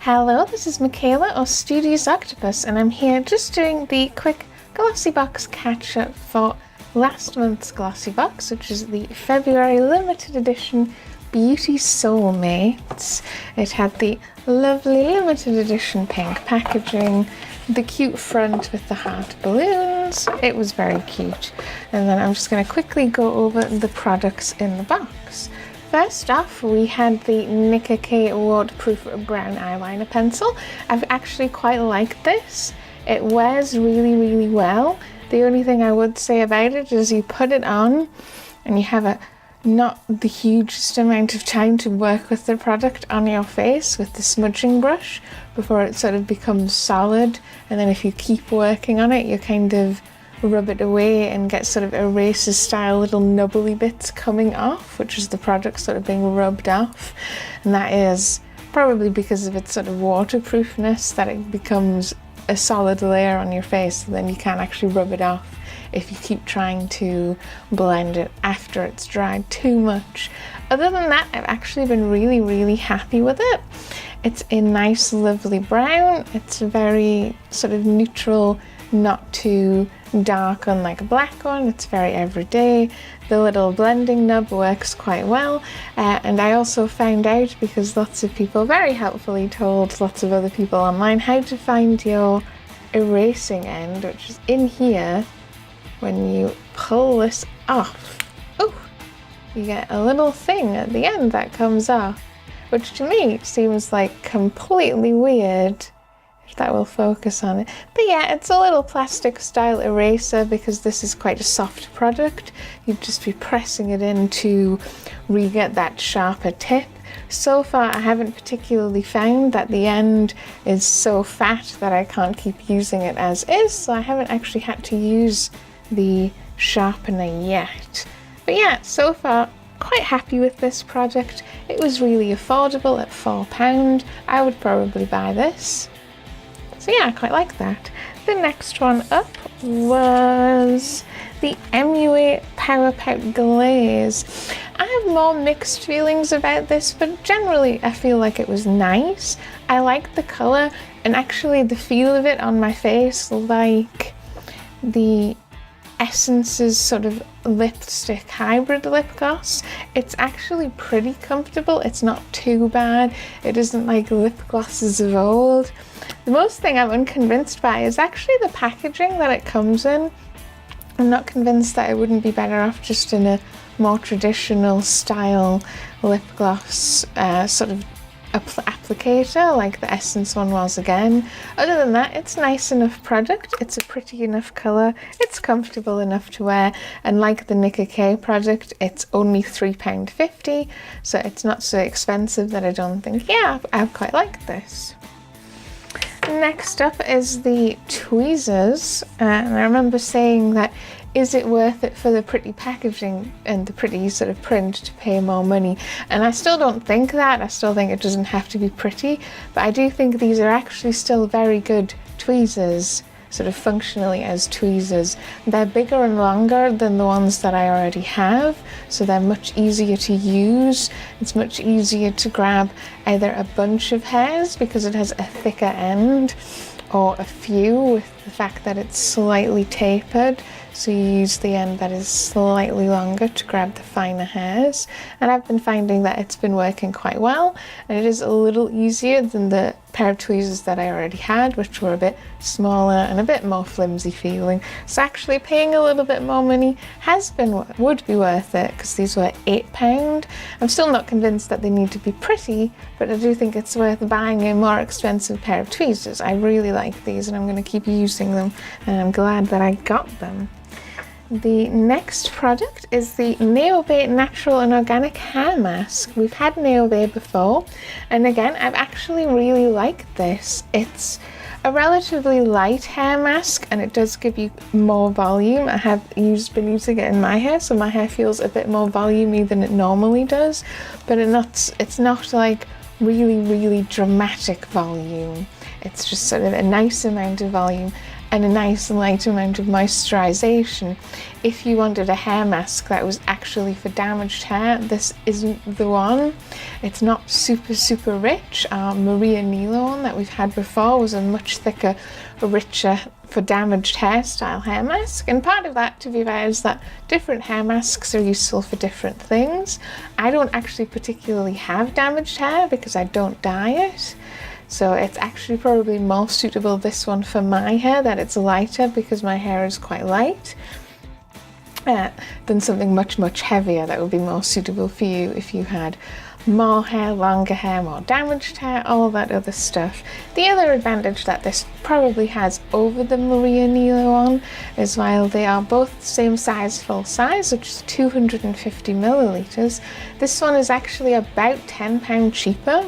Hello, this is Michaela or Studios Octopus, and I'm here just doing the quick GlossyBox catch-up for last month's GlossyBox, which is the February limited edition Beauty Soulmates. It had the lovely limited edition pink packaging, the cute front with the heart balloons. It was very cute. And then I'm just going to quickly go over the products in the box. First off, we had the Natasha K waterproof brown eyeliner pencil. I've actually quite liked this. It wears really well. The only thing I would say about it is you put it on and you have not the hugest amount of time to work with the product on your face with the smudging brush before it sort of becomes solid, and then if you keep working on it you kind of rub it away and get sort of eraser style little nubbly bits coming off, which is the product sort of being rubbed off, and that is probably because of its sort of waterproofness that it becomes a solid layer on your face, and then you can't actually rub it off if you keep trying to blend it after it's dried too much. Other than that, I've actually been really happy with it. It's a nice lovely brown. It's very sort of neutral, not too dark unlike a black one. It's very everyday. The little blending nub works quite well, and I also found out, because lots of people very helpfully told lots of other people online how to find your erasing end, which is in here. When you pull this off, you get a little thing at the end that comes off, which to me seems like completely weird. That will focus on it, but yeah, it's a little plastic style eraser because this is quite a soft product. You'd just be pressing it in to re-get that sharper tip. So far I haven't particularly found that the end is so fat that I can't keep using it as is, so I haven't actually had to use the sharpener yet. But yeah, so far quite happy with this product. It was really affordable at £4. I would probably buy this. So yeah, I quite like that. The next one up was the MUA Power Pout Glaze. I have more mixed feelings about this, but generally I feel like it was nice. I like the colour and actually the feel of it on my face, like the Essence's sort of lipstick hybrid lip gloss. It's actually pretty comfortable. It's not too bad. It isn't like lip glosses of old. The most thing I'm unconvinced by is actually the packaging that it comes in. I'm not convinced that it wouldn't be better off just in a more traditional style lip gloss sort of applicator like the Essence one was again. Other than that, it's nice enough product, it's a pretty enough colour, it's comfortable enough to wear, and like the Natasha K product, it's only £3.50, so it's not so expensive that I don't think, yeah, I quite like this. Next up is the tweezers, and I remember saying that, is it worth it for the pretty packaging and the pretty sort of print to pay more money? And I still don't think that. I still think it doesn't have to be pretty, but I do think these are actually still very good tweezers, sort of functionally as tweezers. They're bigger and longer than the ones that I already have, so they're much easier to use. It's much easier to grab either a bunch of hairs because it has a thicker end, or a few with the fact that it's slightly tapered, so you use the end that is slightly longer to grab the finer hairs. And I've been finding that it's been working quite well, and it is a little easier than the pair of tweezers that I already had, which were a bit smaller and a bit more flimsy feeling. So actually paying a little bit more money would be worth it, because these were £8. I'm still not convinced that they need to be pretty, but I do think it's worth buying a more expensive pair of tweezers. I really like these and I'm going to keep using them, and I'm glad that I got them. The next product is the Neobay Natural and Organic Hair Mask. We've had Neobay before, and again, I've actually really liked this. It's a relatively light hair mask, and it does give you more volume. I have been using it in my hair, so my hair feels a bit more volumey than it normally does, but it's not like really dramatic volume. It's just sort of a nice amount of volume, and a nice light amount of moisturization. If you wanted a hair mask that was actually for damaged hair, this isn't the one. It's not super rich. Our Maria Nilo one that we've had before was a much thicker, richer for damaged hairstyle hair mask, and part of that, to be fair, is that different hair masks are useful for different things. I don't actually particularly have damaged hair because I don't dye it, so it's actually probably more suitable, this one, for my hair, that it's lighter because my hair is quite light, than something much heavier that would be more suitable for you if you had more hair, longer hair, more damaged hair, all that other stuff. The other advantage that this probably has over the Maria Nilo one is, while they are both the same size, full size, which is 250 millilitres, this one is actually about £10 cheaper.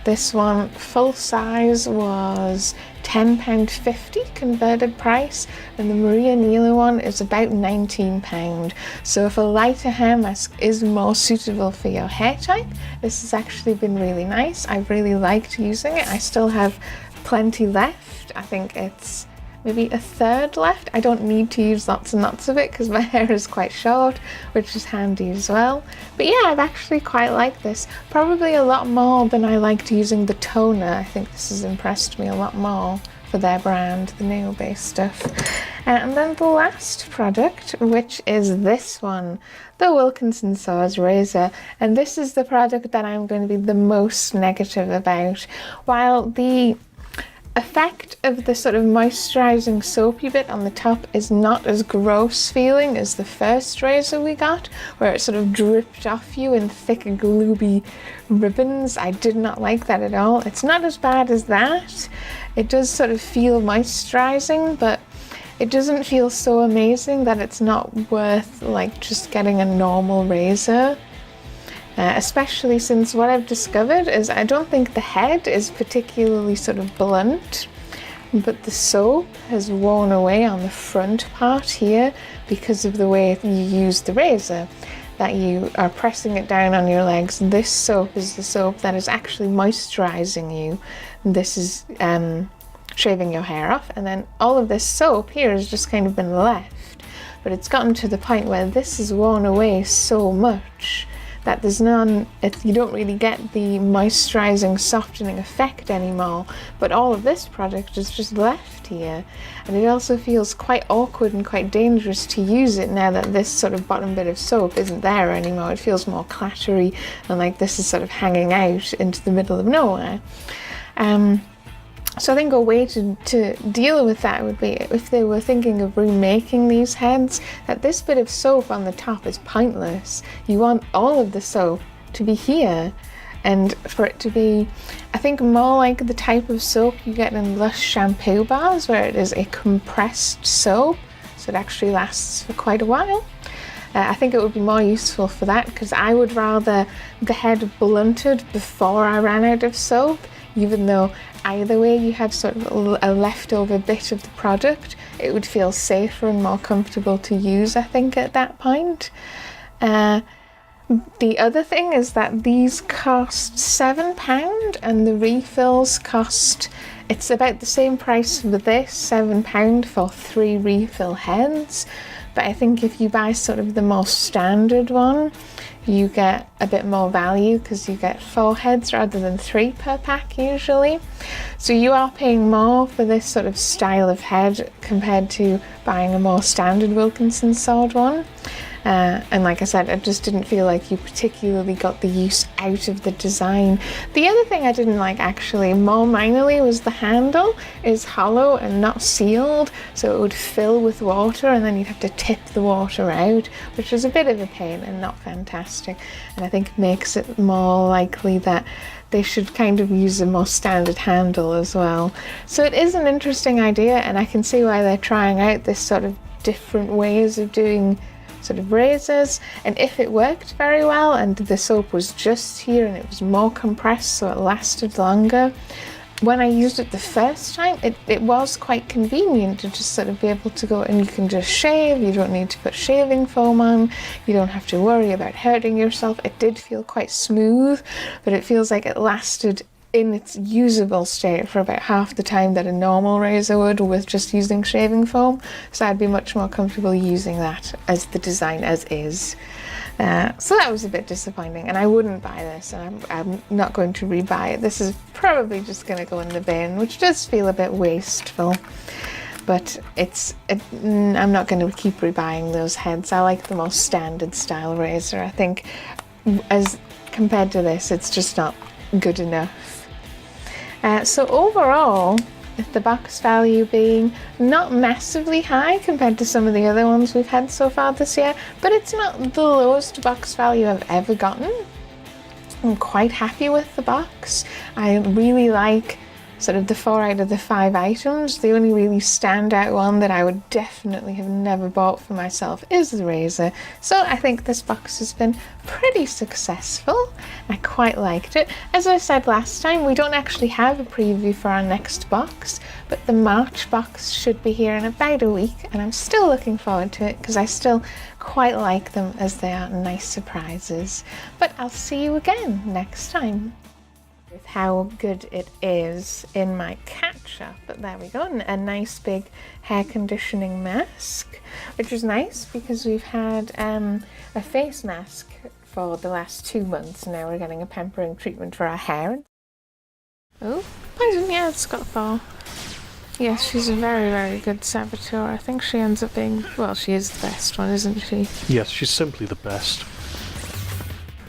This one, full size, was £10.50 converted price, and the Maria Nilo one is about £19. So if a lighter hair mask is more suitable for your hair type, this has actually been really nice. I've really liked using it. I still have plenty left. I think it's maybe a third left. I don't need to use lots and lots of it because my hair is quite short, which is handy as well. But yeah, I've actually quite liked this, probably a lot more than I liked using the toner. I think this has impressed me a lot more for their brand, the nail-based stuff. And then the last product, which is this one, the Wilkinson Saws razor, and this is the product that I'm going to be the most negative about. While the effect of the sort of moisturizing soapy bit on the top is not as gross feeling as the first razor we got, where it sort of dripped off you in thick glooby ribbons. I did not like that at all. It's not as bad as that. It does sort of feel moisturizing, but it doesn't feel so amazing that it's not worth like just getting a normal razor. Especially since what I've discovered is I don't think the head is particularly sort of blunt, but the soap has worn away on the front part here because of the way you use the razor, that you are pressing it down on your legs. This soap is the soap that is actually moisturizing you. This is shaving your hair off, and then all of this soap here has just kind of been left, but it's gotten to the point where this is worn away so much that there's none, you don't really get the moisturizing, softening effect anymore, but all of this product is just left here. And it also feels quite awkward and quite dangerous to use it now that this sort of bottom bit of soap isn't there anymore. It feels more clattery and like this is sort of hanging out into the middle of nowhere. So I think a way to deal with that would be, if they were thinking of remaking these heads, that this bit of soap on the top is pointless. You want all of the soap to be here, and for it to be, I think, more like the type of soap you get in Lush shampoo bars, where it is a compressed soap, so it actually lasts for quite a while. I think it would be more useful for that, because I would rather the head blunted before I ran out of soap, even though either way you had sort of a leftover bit of the product, it would feel safer and more comfortable to use, I think, at that point. The other thing is that these cost £7 and the refills cost, it's about the same price for this, £7 for 3 refill heads. But I think if you buy sort of the more standard one, you get a bit more value because you get 4 heads rather than 3 per pack usually. So you are paying more for this sort of style of head compared to buying a more standard Wilkinson sword one. And like I said, I just didn't feel like you particularly got the use out of the design. The other thing I didn't like, actually, more minorly, was the handle is hollow and not sealed, so it would fill with water and then you'd have to tip the water out, which is a bit of a pain and not fantastic, and I think makes it more likely that they should kind of use a more standard handle as well. So it is an interesting idea, and I can see why they're trying out this sort of different ways of doing sort of razors, and if it worked very well and the soap was just here and it was more compressed so it lasted longer, when I used it the first time, it was quite convenient to just sort of be able to go and you can just shave, you don't need to put shaving foam on, you don't have to worry about hurting yourself. It did feel quite smooth, but it feels like it lasted in its usable state for about half the time that a normal razor would with just using shaving foam. So I'd be much more comfortable using that as the design as is. So that was a bit disappointing, and I wouldn't buy this, and I'm not going to rebuy it. This is probably just going to go in the bin, which does feel a bit wasteful. But I'm not going to keep rebuying those heads. I like the more standard style razor. I think as compared to this, it's just not good enough. So overall, the box value being not massively high compared to some of the other ones we've had so far this year, but it's not the lowest box value I've ever gotten. I'm quite happy with the box. I really like sort of the 4 out of the 5 items. The only really standout one that I would definitely have never bought for myself is the razor. So I think this box has been pretty successful. I quite liked it. As I said last time, we don't actually have a preview for our next box, but the March box should be here in about a week, and I'm still looking forward to it because I still quite like them as they are nice surprises. But I'll see you again next time with how good it is in my catch-up. But there we go, a nice big hair conditioning mask, which is nice because we've had a face mask for the last 2 months. Now we're getting a pampering treatment for our hair. Oh, poison, yeah, it's got fall. Yes, she's a very, very good saboteur. I think she ends up being, well, she is the best one, isn't she? Yes, she's simply the best.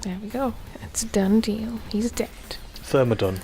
There we go. It's a done deal. He's dead. Thermodone.